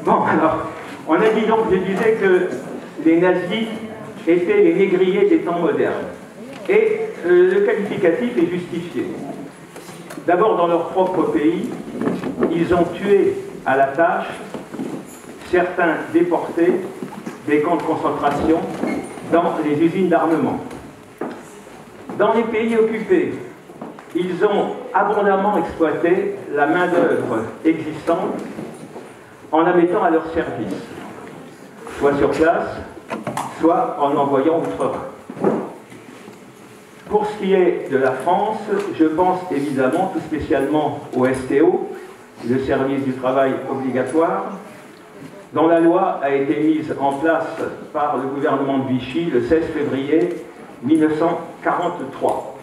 Bon, alors, on a dit donc, je disais que les nazis étaient les négriers des temps modernes. Et le qualificatif est justifié. D'abord, dans leur propre pays, ils ont tué à la tâche certains déportés des camps de concentration dans les usines d'armement. Dans les pays occupés, ils ont abondamment exploité la main-d'œuvre existante en la mettant à leur service, soit sur place, soit en l'envoyant outre-Rhin. Pour ce qui est de la France, je pense évidemment tout spécialement au STO, le service du travail obligatoire, dont la loi a été mise en place par le gouvernement de Vichy le 16 février 1943.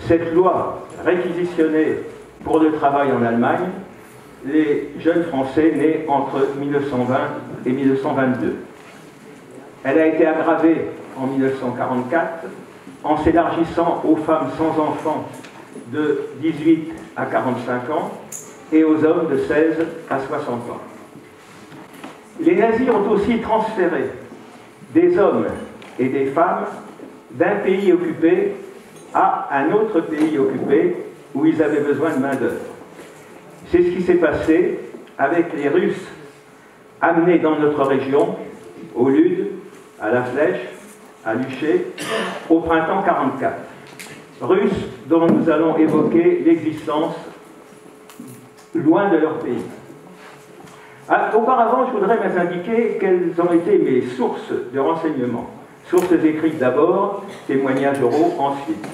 Cette loi réquisitionnait pour le travail en Allemagne les jeunes Français nés entre 1920 et 1922. Elle a été aggravée en 1944 en s'élargissant aux femmes sans enfants de 18 à 45 ans et aux hommes de 16 à 60 ans. Les nazis ont aussi transféré des hommes et des femmes d'un pays occupé à un autre pays occupé où ils avaient besoin de main-d'œuvre. C'est ce qui s'est passé avec les Russes amenés dans notre région, au Lude, à la Flèche, à Luché, au printemps 1944. Russes dont nous allons évoquer l'existence loin de leur pays. Auparavant, je voudrais vous indiquer quelles ont été mes sources de renseignements. Sources écrites d'abord, témoignages oraux ensuite.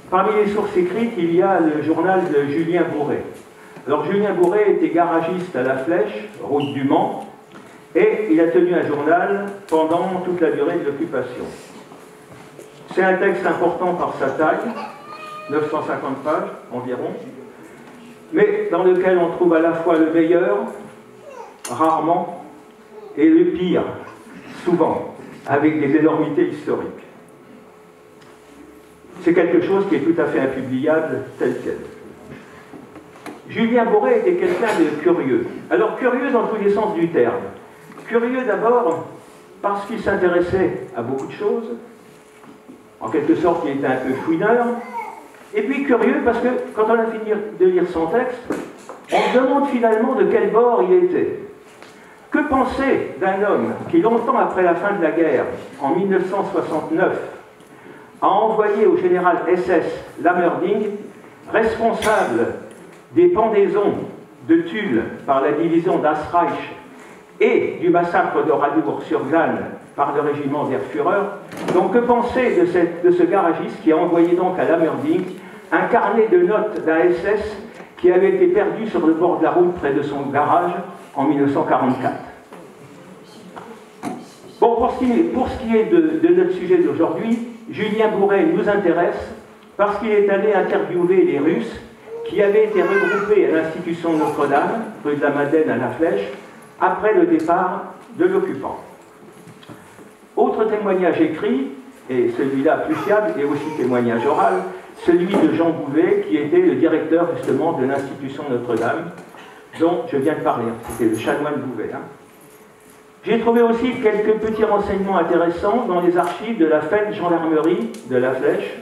Parmi les sources écrites, il y a le journal de Julien Bourret. Alors Julien Bourret était garagiste à la Flèche, route du Mans, et il a tenu un journal pendant toute la durée de l'occupation. C'est un texte important par sa taille, 950 pages environ, mais dans lequel on trouve à la fois le meilleur, rarement, et le pire, souvent, avec des énormités historiques. C'est quelque chose qui est tout à fait impubliable tel quel. Julien Bourret était quelqu'un de curieux. Alors curieux dans tous les sens du terme. Curieux d'abord parce qu'il s'intéressait à beaucoup de choses. En quelque sorte, il était un peu fouineur. Et puis curieux parce que quand on a fini de lire son texte, on se demande finalement de quel bord il était. Que penser d'un homme qui, longtemps après la fin de la guerre, en 1969, a envoyé au général SS Lammerding, responsable des pendaisons de Tulle par la division d'Asreich et du massacre de Radour-sur-Glane par le régiment der Führer. Donc que penser de ce garagiste qui a envoyé donc à Lammerding un carnet de notes d'un SS qui avait été perdu sur le bord de la route près de son garage en 1944. Bon, pour ce qui est de notre sujet d'aujourd'hui, Julien Bourret nous intéresse parce qu'il est allé interviewer les Russes qui avaient été regroupés à l'institution Notre-Dame, rue de la Madeleine à la Flèche, après le départ de l'occupant. Autre témoignage écrit, et celui-là plus fiable, et aussi témoignage oral, celui de Jean Bouvet, qui était le directeur justement de l'institution Notre-Dame, dont je viens de parler. C'était le chanoine Bouvet. J'ai trouvé aussi quelques petits renseignements intéressants dans les archives de la fête gendarmerie de la Flèche,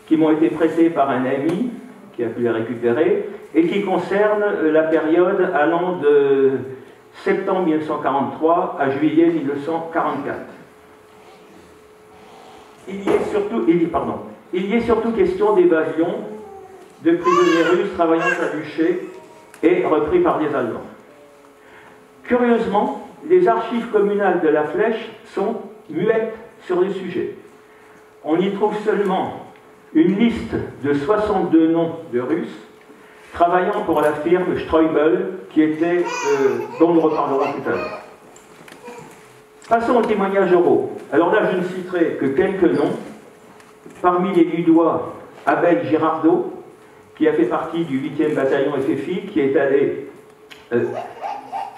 qui m'ont été prêtés par un ami qui a pu les récupérer, et qui concernent la période allant de septembre 1943 à juillet 1944. Il y est surtout question d'évasion de prisonniers russes travaillant à Luché et repris par des Allemands. Curieusement, les archives communales de la Flèche sont muettes sur le sujet. On y trouve seulement une liste de 62 noms de Russes travaillant pour la firme Streubel, dont nous reparlerons tout à l'heure. Passons aux témoignages oraux. Alors là, je ne citerai que quelques noms. Parmi les Ludois, Abel Girardot, qui a fait partie du 8e bataillon FFI, qui est allé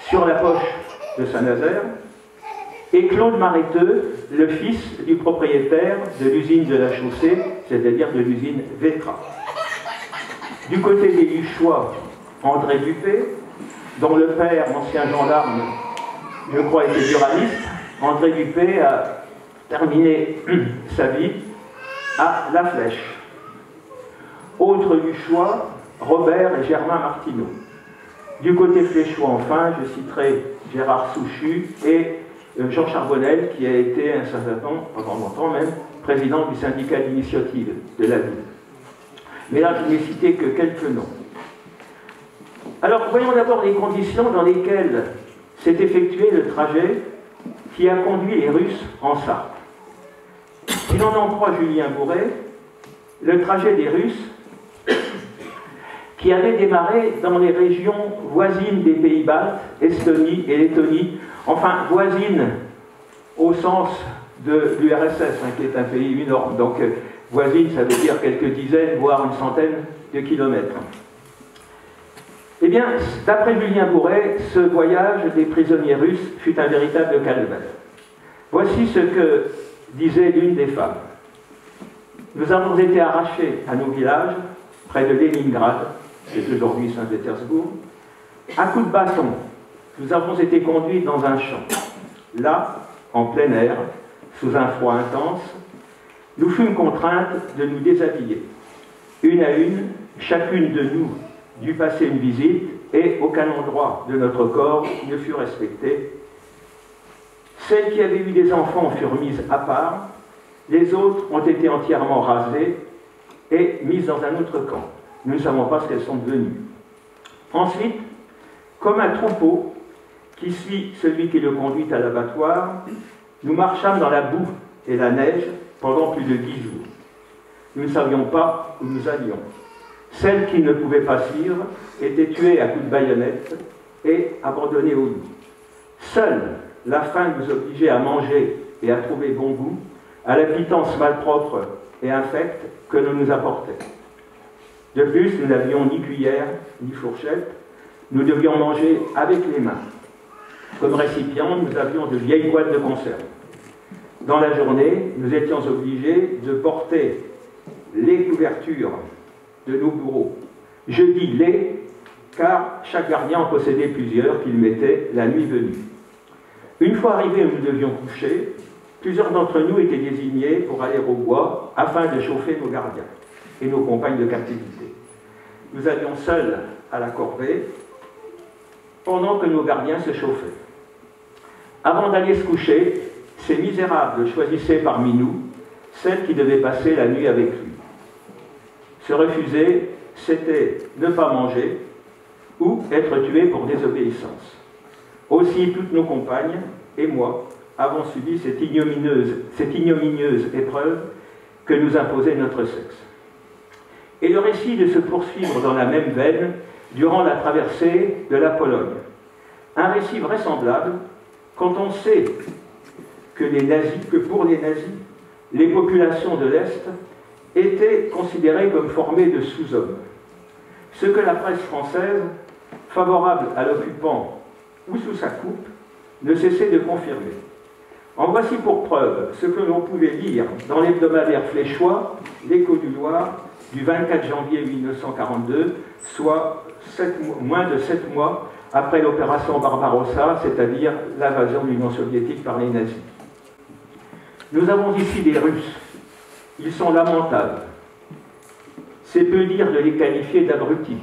sur la poche de Saint-Nazaire, et Claude Maréteux, le fils du propriétaire de l'usine de la Chaussée, c'est-à-dire de l'usine Vétra. Du côté des Luchois, André Dupé, dont le père, ancien gendarme, je crois, était buraliste, André Dupé a terminé sa vie à La Flèche. Autres du choix, Robert et Germain Martineau. Du côté fléchois, enfin, je citerai Gérard Souchu et Jean Charbonnel, qui a été un certain temps, pendant longtemps même, président du syndicat d'initiative de la ville. Mais là, je n'ai cité que quelques noms. Alors, voyons d'abord les conditions dans lesquelles s'est effectué le trajet qui a conduit les Russes en Sarthe. Si l'on en croit Julien Bourret, le trajet des Russes, qui avait démarré dans les régions voisines des Pays-Baltes, Estonie et Lettonie, enfin voisines au sens de l'URSS, hein, qui est un pays énorme. Donc voisine, ça veut dire quelques dizaines, voire une centaine de kilomètres. Eh bien, d'après Julien Bourret, ce voyage des prisonniers russes fut un véritable calvaire. Voici ce que disait l'une des femmes. Nous avons été arrachés à nos villages, près de Leningrad, c'est aujourd'hui Saint-Pétersbourg, à coups de bâton. Nous avons été conduits dans un champ. Là, en plein air, sous un froid intense, nous fûmes contraintes de nous déshabiller. Une à une, chacune de nous dut passer une visite et aucun endroit de notre corps ne fut respecté. Celles qui avaient eu des enfants furent mises à part, les autres ont été entièrement rasées et mises dans un autre camp. Nous ne savons pas ce qu'elles sont devenues. Ensuite, comme un troupeau qui suit celui qui le conduit à l'abattoir, nous marchâmes dans la boue et la neige pendant plus de 10 jours. Nous ne savions pas où nous allions. Celles qui ne pouvaient pas suivre étaient tuées à coups de baïonnette et abandonnées au loup. Seule la faim nous obligeait à manger et à trouver bon goût, à la pitance malpropre et infecte que l'on nous apportait. De plus, nous n'avions ni cuillère, ni fourchette, nous devions manger avec les mains. Comme récipient, nous avions de vieilles boîtes de conserve. Dans la journée, nous étions obligés de porter les couvertures de nos bourreaux. Je dis les, car chaque gardien en possédait plusieurs qu'il mettait la nuit venue. Une fois arrivés où nous devions coucher, plusieurs d'entre nous étaient désignés pour aller au bois afin de chauffer nos gardiens et nos compagnes de captivité. Nous allions seuls à la corvée pendant que nos gardiens se chauffaient. Avant d'aller se coucher, ces misérables choisissaient parmi nous celle qui devait passer la nuit avec lui. Se refuser, c'était ne pas manger ou être tué pour désobéissance. Aussi, toutes nos compagnes et moi avons subi cette ignominieuse épreuve que nous imposait notre sexe. Et le récit de se poursuivre dans la même veine durant la traversée de la Pologne. Un récit vraisemblable quand on sait que pour les nazis, les populations de l'Est étaient considérées comme formées de sous-hommes. Ce que la presse française, favorable à l'occupant ou sous sa coupe, ne cessait de confirmer. En voici pour preuve ce que l'on pouvait lire dans l'hebdomadaire fléchois, l'Écho du Loir, du 24 janvier 1942, soit moins de 7 mois après l'opération Barbarossa, c'est-à-dire l'invasion de l'Union soviétique par les nazis. Nous avons ici des Russes. Ils sont lamentables. C'est peu dire de les qualifier d'abrutis.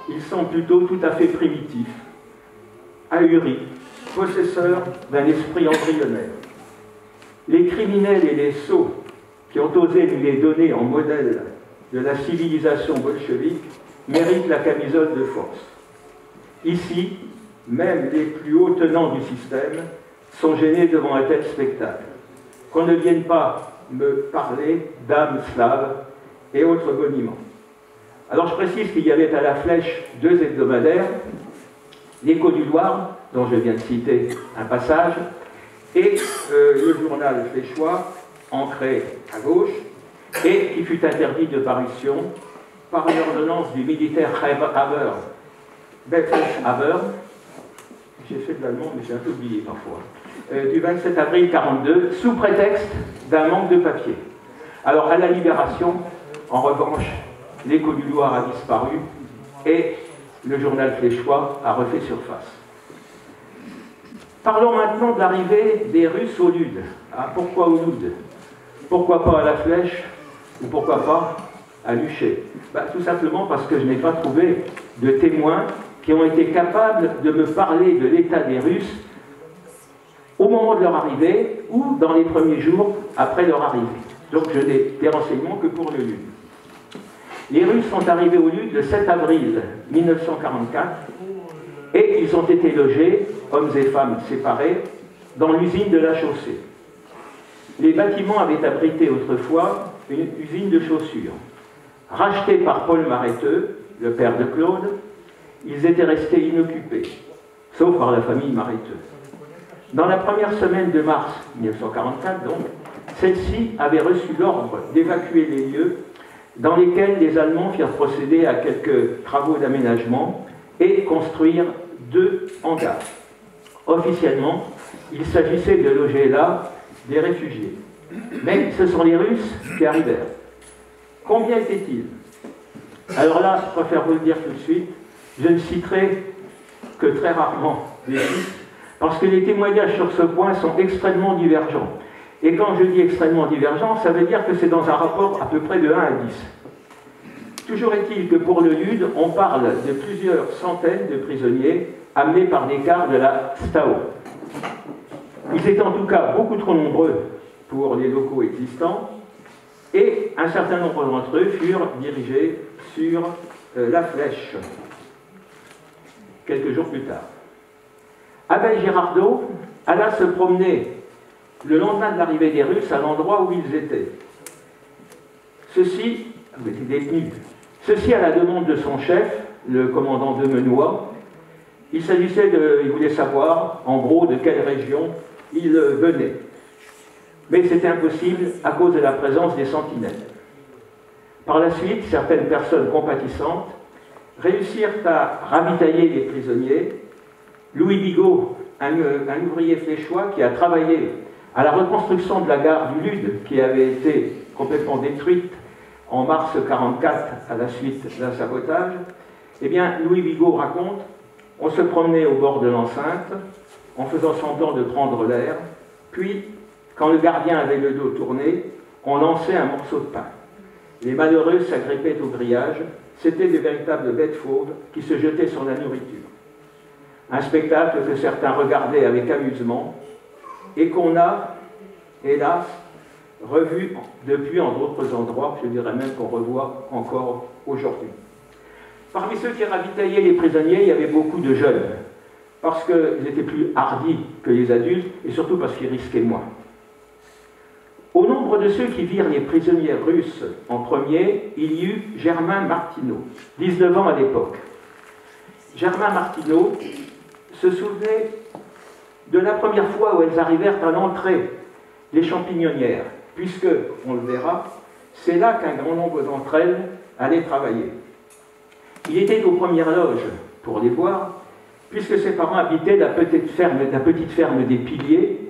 Ils sont plutôt tout à fait primitifs, ahuris, possesseurs d'un esprit embryonnaire. Les criminels et les sots qui ont osé nous les donner en modèle de la civilisation bolchevique méritent la camisole de force. Ici, même les plus hauts tenants du système sont gênés devant un tel spectacle. Qu'on ne vienne pas me parler d'âmes slaves et autres boniments. Alors je précise qu'il y avait à la Flèche 2 hebdomadaires, l'Écho du Loir, dont je viens de citer un passage, et le journal fléchois, ancré à gauche, et qui fut interdit de parution par une ordonnance du militaire Haber, Haber, j'ai fait de l'allemand mais j'ai un peu oublié parfois, du 27 avril 1942, sous prétexte d'un manque de papier. Alors à la Libération, en revanche, l'Écho du Loir a disparu et le journal fléchois a refait surface. Parlons maintenant de l'arrivée des Russes au Lude. Ah, pourquoi au Lude? Pourquoi pas à la Flèche? Ou pourquoi pas à Luché? Tout simplement parce que je n'ai pas trouvé de témoins qui ont été capables de me parler de l'état des Russes au moment de leur arrivée ou dans les premiers jours après leur arrivée. Donc je n'ai des renseignements que pour le Lude. Les Russes sont arrivés au Lude le 7 avril 1944 et ils ont été logés, hommes et femmes séparés, dans l'usine de la chaussée. Les bâtiments avaient abrité autrefois une usine de chaussures. Rachetés par Paul Mareteux, le père de Claude, ils étaient restés inoccupés, sauf par la famille Mareteux. Dans la première semaine de mars 1944, donc, celle-ci avait reçu l'ordre d'évacuer les lieux dans lesquels les Allemands firent procéder à quelques travaux d'aménagement et construire 2 hangars. Officiellement, il s'agissait de loger là des réfugiés. Mais ce sont les Russes qui arrivèrent. Combien étaient-ils? Alors là, je préfère vous le dire tout de suite, je ne citerai que très rarement les chiffres, parce que les témoignages sur ce point sont extrêmement divergents. Et quand je dis extrêmement divergents, ça veut dire que c'est dans un rapport à peu près de 1 à 10. Toujours est-il que pour le Lude, on parle de plusieurs centaines de prisonniers amenés par des cars de la Stao. Ils étaient en tout cas beaucoup trop nombreux pour les locaux existants, et un certain nombre d'entre eux furent dirigés sur la Flèche, quelques jours plus tard. Abel Girardot alla se promener le lendemain de l'arrivée des Russes à l'endroit où ils étaient. Ceux-ci étaient détenus. Ceci à la demande de son chef, le commandant Demenois. Il voulait savoir, en gros, de quelle région il venait. Mais c'était impossible à cause de la présence des sentinelles. Par la suite, certaines personnes compatissantes réussirent à ravitailler les prisonniers. Louis Bigot, un ouvrier fléchois qui a travaillé à la reconstruction de la gare du Lude, qui avait été complètement détruite en mars 1944 à la suite d'un sabotage, eh bien, Louis Bigot raconte: on se promenait au bord de l'enceinte, en faisant semblant de prendre l'air, puis, quand le gardien avait le dos tourné, on lançait un morceau de pain. Les malheureux s'agrippaient au grillage, c'étaient de véritables bêtes fauves qui se jetaient sur la nourriture. Un spectacle que certains regardaient avec amusement et qu'on a, hélas, revu depuis en d'autres endroits, je dirais même qu'on revoit encore aujourd'hui. Parmi ceux qui ravitaillaient les prisonniers, il y avait beaucoup de jeunes, parce qu'ils étaient plus hardis que les adultes, et surtout parce qu'ils risquaient moins. Au nombre de ceux qui virent les prisonniers russes en premier, il y eut Germain Martineau, 19 ans à l'époque. Germain Martineau se souvenait de la première fois où elles arrivèrent à l'entrée des champignonnières, puisque, on le verra, c'est là qu'un grand nombre d'entre elles allaient travailler. Il était aux premières loges pour les voir, puisque ses parents habitaient la petite ferme des Piliers,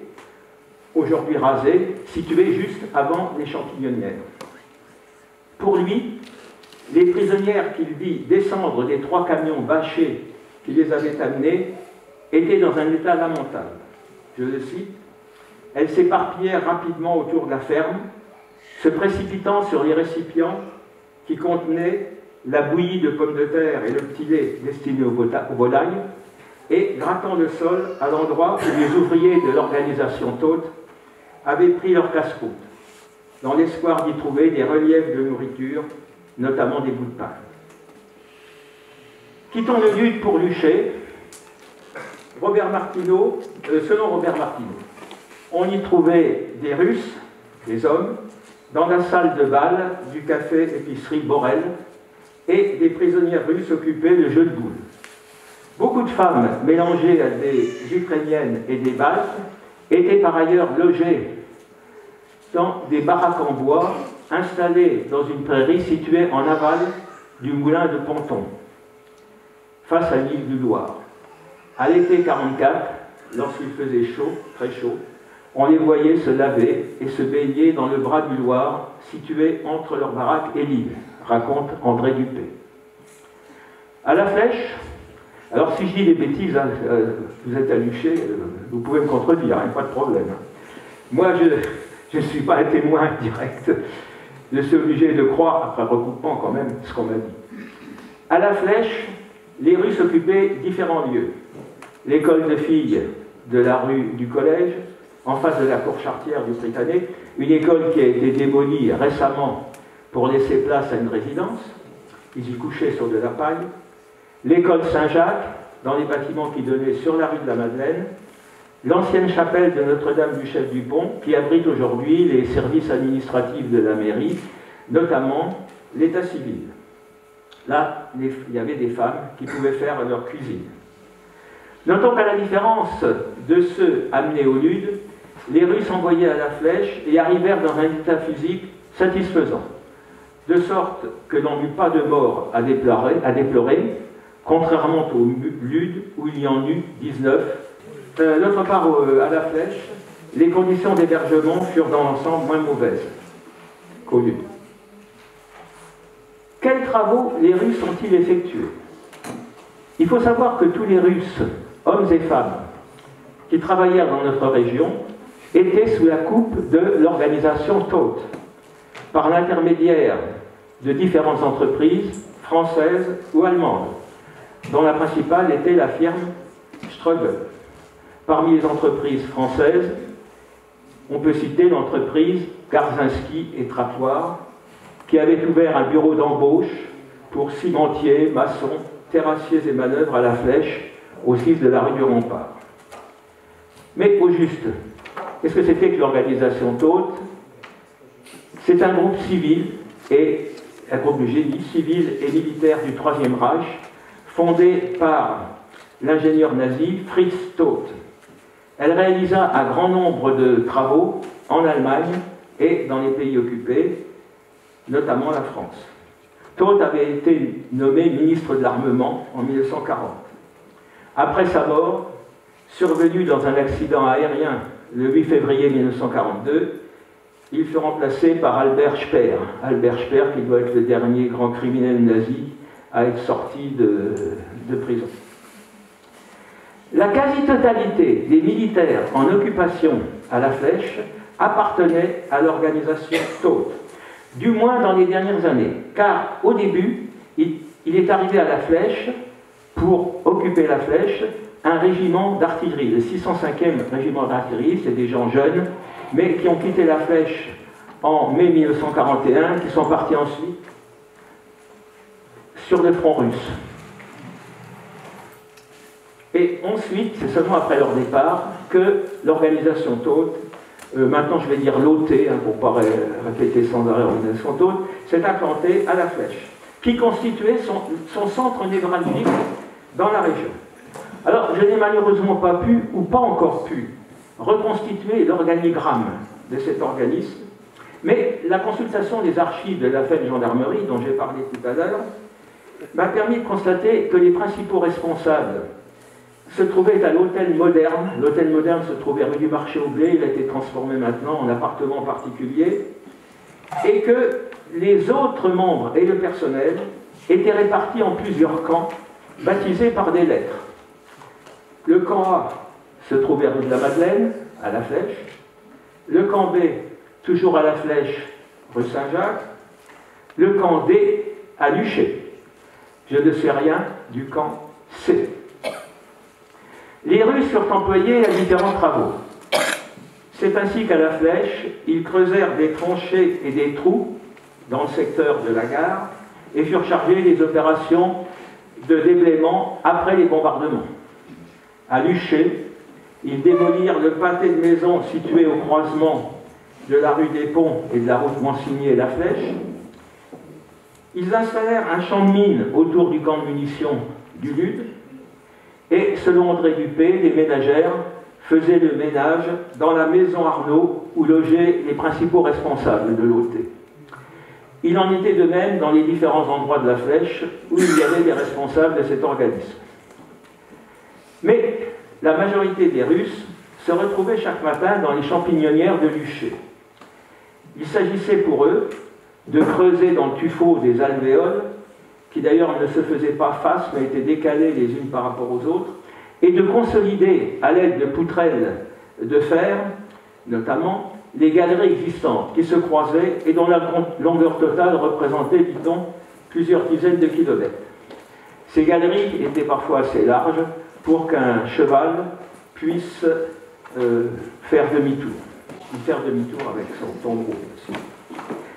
aujourd'hui rasée, située juste avant les champignonnières. Pour lui, les prisonnières qu'il vit descendre des 3 camions bâchés qui les avaient amenées étaient dans un état lamentable. Je le cite: elles s'éparpillèrent rapidement autour de la ferme, se précipitant sur les récipients qui contenaient la bouillie de pommes de terre et le petit lait destiné aux volailles, et grattant le sol à l'endroit où les ouvriers de l'organisation Tôte avaient pris leur casse-croûte, dans l'espoir d'y trouver des reliefs de nourriture, notamment des bouts de pain. Quittons le Lude pour Luché. Selon Robert Martineau, on y trouvait des Russes, des hommes, dans la salle de bal du café-épicerie Borel, et des prisonnières russes occupées de jeux de boules. Beaucoup de femmes mélangées à des Ukrainiennes et des Baltes étaient par ailleurs logées dans des baraques en bois installées dans une prairie située en aval du moulin de Ponton, face à l'île du Loir. À l'été 1944, lorsqu'il faisait chaud, très chaud, on les voyait se laver et se baigner dans le bras du Loir, situé entre leur baraque et l'île, raconte André Dupé. À la flèche, alors si je dis des bêtises, hein, vous êtes à Luché, vous pouvez me contredire, hein, pas de problème. Moi, je ne suis pas un témoin direct. Je suis obligé de croire, après recoupement quand même, ce qu'on m'a dit. À la flèche, les Russes occupaient différents lieux. L'école de filles de la rue du collège, en face de la cour chartière du Prytanée, une école qui a été démolie récemment pour laisser place à une résidence. Ils y couchaient sur de la paille. L'école Saint-Jacques, dans les bâtiments qui donnaient sur la rue de la Madeleine. L'ancienne chapelle de Notre-Dame du Chef du Pont, qui abrite aujourd'hui les services administratifs de la mairie, notamment l'état civil. Là, il y avait des femmes qui pouvaient faire leur cuisine. Notons qu'à la différence de ceux amenés au lude, les Russes envoyaient à la flèche et arrivèrent dans un état physique satisfaisant, de sorte que l'on n'eut pas de mort à déplorer, contrairement au lude où il y en eut 19. D'autre part, à la flèche, les conditions d'hébergement furent dans l'ensemble moins mauvaises qu'au lude. Quels travaux les Russes ont-ils effectués? Il faut savoir que tous les Russes, hommes et femmes, qui travaillèrent dans notre région, étaient sous la coupe de l'organisation TOT, par l'intermédiaire de différentes entreprises françaises ou allemandes, dont la principale était la firme Ströbel. Parmi les entreprises françaises, on peut citer l'entreprise Garzinski et Trappoir, qui avait ouvert un bureau d'embauche pour cimentiers, maçons, terrassiers et manœuvres à la flèche, au 6 de la rue du Rempart. Mais au juste, qu'est-ce que c'était que l'organisation TOT? C'est un groupe civil et un groupe de génie civil et militaire du Troisième Reich, fondé par l'ingénieur nazi Fritz TOT. Elle réalisa un grand nombre de travaux en Allemagne et dans les pays occupés, notamment la France. TOT avait été nommé ministre de l'Armement en 1940. Après sa mort, survenue dans un accident aérien le 8 février 1942, il fut remplacé par Albert Speer. Albert Speer, qui doit être le dernier grand criminel nazi à être sorti de prison. La quasi-totalité des militaires en occupation à la flèche appartenaient à l'organisation TOT, du moins dans les dernières années, car au début, il est arrivé à la flèche, pour occuper la flèche, un régiment d'artillerie, le 605e régiment d'artillerie, c'est des gens jeunes, mais qui ont quitté la flèche en mai 1941, qui sont partis ensuite sur le front russe. Et ensuite, c'est seulement après leur départ que l'organisation TOT, maintenant je vais dire l'OT, hein, pour ne pas répéter sans arrêt l'organisation TOT, s'est implantée à la flèche, qui constituait son centre névralgique dans la région. Alors, je n'ai malheureusement pas pu, ou pas encore pu, reconstituer l'organigramme de cet organisme, mais la consultation des archives de la FED gendarmerie, dont j'ai parlé tout à l'heure, m'a permis de constater que les principaux responsables se trouvait à l'hôtel moderne. L'hôtel moderne se trouvait rue du Marché au Blé, il a été transformé maintenant en appartement particulier, et que les autres membres et le personnel étaient répartis en plusieurs camps, baptisés par des lettres. Le camp A se trouvait rue de la Madeleine, à la Flèche. Le camp B, toujours à la Flèche, rue Saint-Jacques. Le camp D, à Luché. Je ne sais rien du camp C. Les Russes furent employés à différents travaux. C'est ainsi qu'à la Flèche, ils creusèrent des tranchées et des trous dans le secteur de la gare et furent chargés des opérations de déblaiement après les bombardements. À Luché, ils démolirent le pâté de maisons situé au croisement de la rue des Ponts et de la route Mansigny et la Flèche. Ils installèrent un champ de mines autour du camp de munitions du Lude. Et selon André Dupé, les ménagères faisaient le ménage dans la maison Arnaud où logeaient les principaux responsables de l'OT. Il en était de même dans les différents endroits de la Flèche où il y avait des responsables de cet organisme. Mais la majorité des Russes se retrouvaient chaque matin dans les champignonnières de Luché. Il s'agissait pour eux de creuser dans le tuffeau des alvéoles qui d'ailleurs ne se faisaient pas face, mais étaient décalées les unes par rapport aux autres, et de consolider à l'aide de poutrelles de fer, notamment, les galeries existantes qui se croisaient et dont la longueur totale représentait, dit-on, plusieurs dizaines de kilomètres. Ces galeries étaient parfois assez larges pour qu'un cheval puisse faire demi-tour. Faire demi-tour avec son tombeau.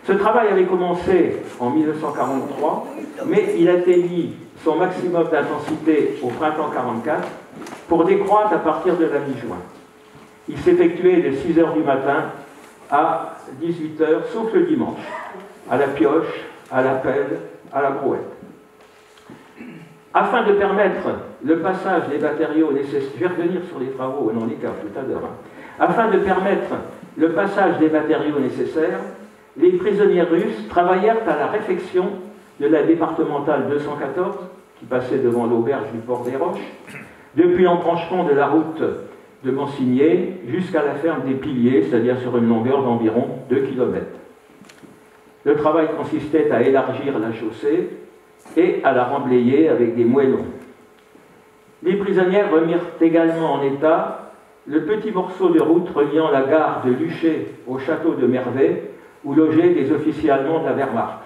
Ce travail avait commencé en 1943, mais il atteignit son maximum d'intensité au printemps 1944 pour décroître à partir de la mi-juin. Il s'effectuait de 6 h du matin à 18 h, sauf le dimanche, à la pioche, à la pelle, à la brouette. Afin de permettre le passage des matériaux nécessaires, je vais revenir sur les travaux en handicap tout à l'heure, afin de permettre le passage des matériaux nécessaires, les prisonniers russes travaillèrent à la réfection de la départementale 214, qui passait devant l'auberge du Port des Roches, depuis l'embranchement de la route de Monsigné jusqu'à la ferme des Piliers, c'est-à-dire sur une longueur d'environ 2 km. Le travail consistait à élargir la chaussée et à la remblayer avec des moellons. Les prisonnières remirent également en état le petit morceau de route reliant la gare de Luché au château de Mervet, où logeaient des officiers allemands de la Wehrmacht.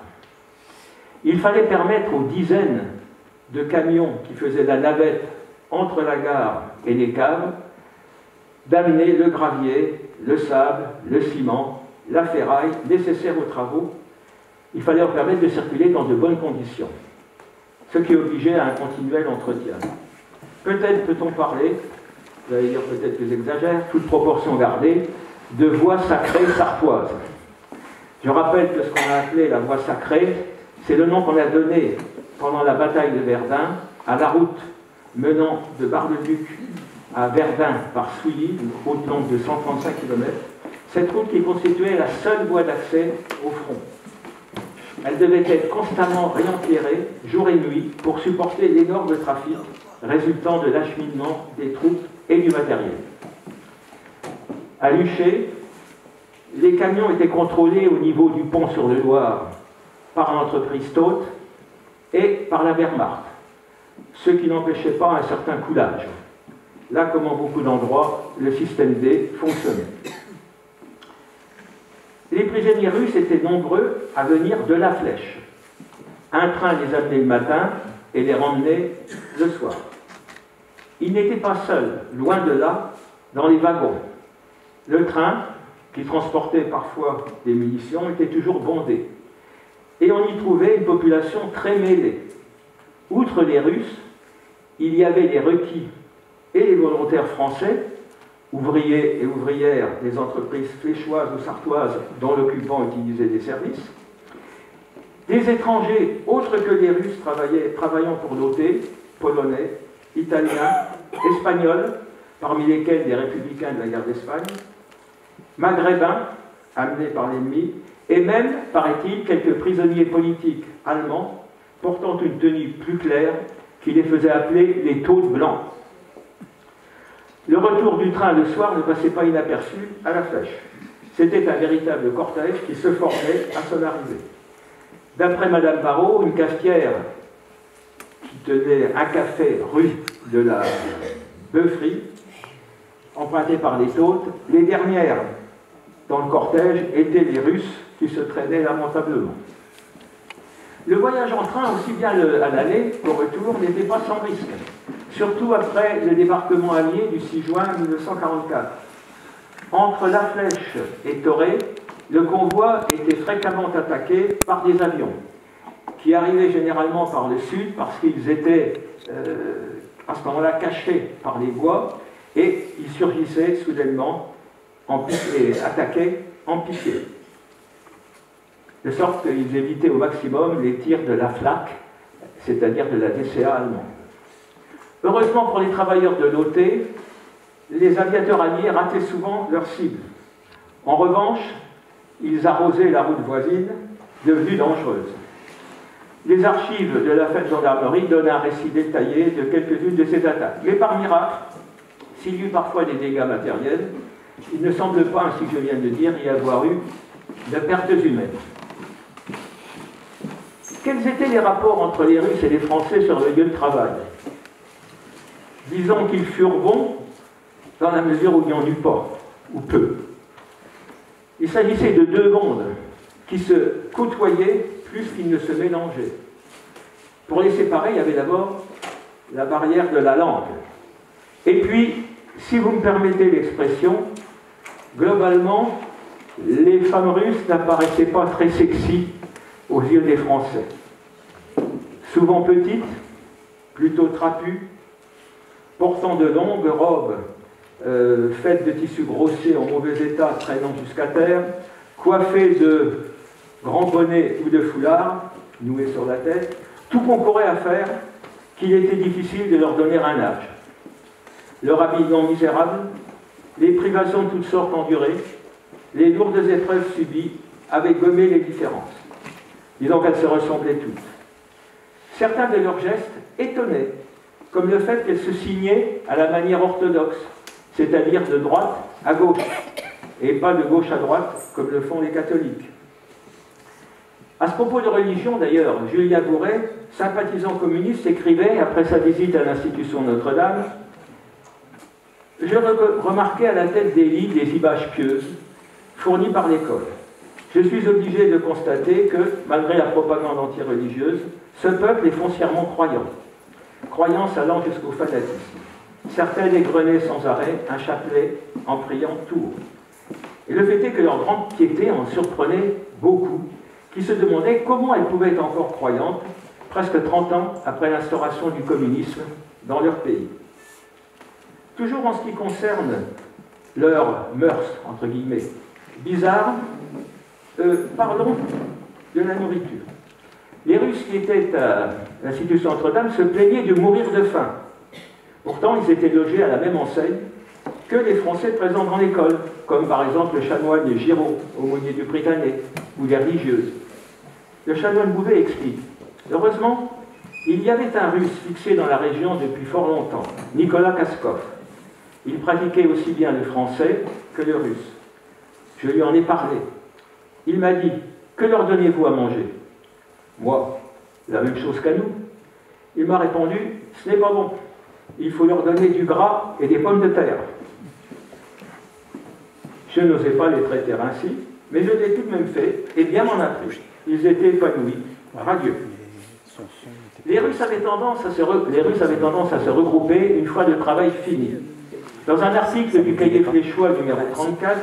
Il fallait permettre aux dizaines de camions qui faisaient la navette entre la gare et les caves d'amener le gravier, le sable, le ciment, la ferraille nécessaires aux travaux. Il fallait leur permettre de circuler dans de bonnes conditions, ce qui obligeait à un continuel entretien. Peut-être peut-on parler, vous allez dire peut-être que j'exagère, toute proportion gardée, de voie sacrée sartoise. Je rappelle que ce qu'on a appelé la voie sacrée, c'est le nom qu'on a donné pendant la bataille de Verdun à la route menant de Bar-le-Duc à Verdun par Souilly, une route longue de 135 km, cette route qui constituait la seule voie d'accès au front. Elle devait être constamment réempierrée, jour et nuit, pour supporter l'énorme trafic résultant de l'acheminement des troupes et du matériel. À Luché, les camions étaient contrôlés au niveau du pont sur le Loir par l'entreprise Taute et par la Wehrmacht, ce qui n'empêchait pas un certain coulage. Là, comme en beaucoup d'endroits, le système D fonctionnait. Les prisonniers russes étaient nombreux à venir de la Flèche. Un train les amenait le matin et les ramenait le soir. Ils n'étaient pas seuls, loin de là, dans les wagons. Le train, qui transportait parfois des munitions, était toujours bondé. Et on y trouvait une population très mêlée. Outre les Russes, il y avait les requis et les volontaires français, ouvriers et ouvrières des entreprises fléchoises ou sartoises dont l'occupant utilisait des services, des étrangers autres que les Russes travaillant pour l'OT, polonais, italiens, espagnols, parmi lesquels des républicains de la guerre d'Espagne, maghrébins, amenés par l'ennemi, et même, paraît-il, quelques prisonniers politiques allemands portant une tenue plus claire qui les faisait appeler les tautes blancs. Le retour du train le soir ne passait pas inaperçu à la Flèche. C'était un véritable cortège qui se formait à son arrivée. D'après Madame Barrault, une cafetière qui tenait un café rue de la Beuferie, empruntée par les tautes, les dernières dans le cortège étaient les Russes qui se traînaient lamentablement. Le voyage en train, aussi bien à l'aller qu'au retour, n'était pas sans risque, surtout après le débarquement allié du 6 juin 1944. Entre La Flèche et Torré, le convoi était fréquemment attaqué par des avions, qui arrivaient généralement par le sud parce qu'ils étaient à ce moment-là cachés par les bois, et ils surgissaient soudainement et attaquaient en piqué. De sorte qu'ils évitaient au maximum les tirs de la Flak, c'est-à-dire de la DCA allemande. Heureusement pour les travailleurs de l'OT, les aviateurs alliés rataient souvent leur cible. En revanche, ils arrosaient la route voisine, devenue dangereuse. Les archives de la fête gendarmerie donnent un récit détaillé de quelques-unes de ces attaques. Mais par miracle, s'il y eut parfois des dégâts matériels, il ne semble pas, ainsi que je viens de dire, y avoir eu de pertes humaines. Quels étaient les rapports entre les Russes et les Français sur le lieu de travail? Disons qu'ils furent bons dans la mesure où il n'y en eut pas, ou peu. Il s'agissait de deux mondes qui se côtoyaient plus qu'ils ne se mélangeaient. Pour les séparer, il y avait d'abord la barrière de la langue. Et puis, si vous me permettez l'expression, globalement, les femmes russes n'apparaissaient pas très sexy aux yeux des Français. Souvent petites, plutôt trapues, portant de longues robes faites de tissus grossiers en mauvais état traînant jusqu'à terre, coiffées de grands bonnets ou de foulards noués sur la tête, tout concourait à faire qu'il était difficile de leur donner un âge. Leur habillement misérable, les privations de toutes sortes endurées, les lourdes épreuves subies avaient gommé les différences. Disons qu'elles se ressemblaient toutes. Certains de leurs gestes étonnaient, comme le fait qu'elles se signaient à la manière orthodoxe, c'est-à-dire de droite à gauche, et pas de gauche à droite, comme le font les catholiques. À ce propos de religion, d'ailleurs, Julien Bourret, sympathisant communiste, écrivait, après sa visite à l'institution Notre-Dame, « Je remarquais à la tête des lits des images pieuses, fournies par l'école. Je suis obligé de constater que, malgré la propagande anti-religieuse, ce peuple est foncièrement croyant. Croyance allant jusqu'au fanatisme. Certains égrenaient sans arrêt un chapelet en priant tout haut. Et le fait est que leur grande piété en surprenait beaucoup, qui se demandaient comment elles pouvaient être encore croyantes, presque 30 ans après l'instauration du communisme dans leur pays. Toujours en ce qui concerne leurs mœurs, entre guillemets, bizarres, parlons de la nourriture. Les Russes qui étaient à l'institution Notre-Dame se plaignaient de mourir de faim. Pourtant, ils étaient logés à la même enseigne que les Français présents dans l'école, comme par exemple le chanoine Giraud, aumônier du Britannique, ou les religieuses. Le chanoine Bouvet explique « Heureusement, il y avait un Russe fixé dans la région depuis fort longtemps, Nicolas Kaskov. Il pratiquait aussi bien le français que le russe. Je lui en ai parlé. Il m'a dit « Que leur donnez-vous à manger ?» Moi, la même chose qu'à nous. Il m'a répondu « Ce n'est pas bon. Il faut leur donner du gras et des pommes de terre. » Je n'osais pas les traiter ainsi, mais je l'ai tout de même fait, et bien m'en a pris. Ils étaient épanouis, radieux. Les Russes avaient tendance à se regrouper une fois le travail fini. Dans un article du Cahier Fléchois numéro 34,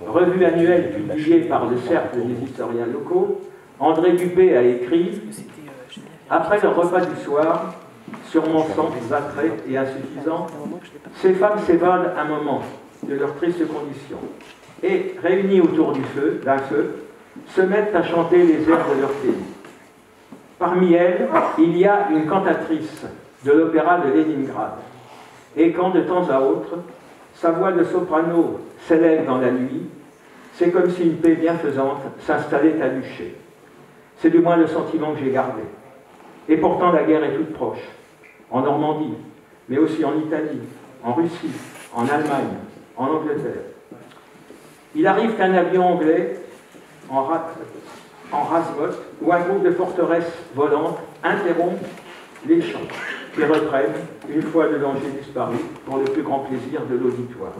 revue annuelle publiée par le Cercle des historiens locaux, André Dupé a écrit « Après le repas du soir, sûrement sans attrait et insuffisant, ces femmes s'évadent un moment de leurs tristes conditions et, réunies autour d'un feu, se mettent à chanter les airs de leur pays. Parmi elles, il y a une cantatrice de l'opéra de Leningrad. Et quand de temps à autre, sa voix de soprano s'élève dans la nuit, c'est comme si une paix bienfaisante s'installait à Luché. C'est du moins le sentiment que j'ai gardé. Et pourtant la guerre est toute proche, en Normandie, mais aussi en Italie, en Russie, en Allemagne, en Angleterre. Il arrive qu'un avion anglais, en Razmot, ou un groupe de forteresses volantes interrompt les chants, qui reprennent, une fois le danger disparu, pour le plus grand plaisir de l'auditoire.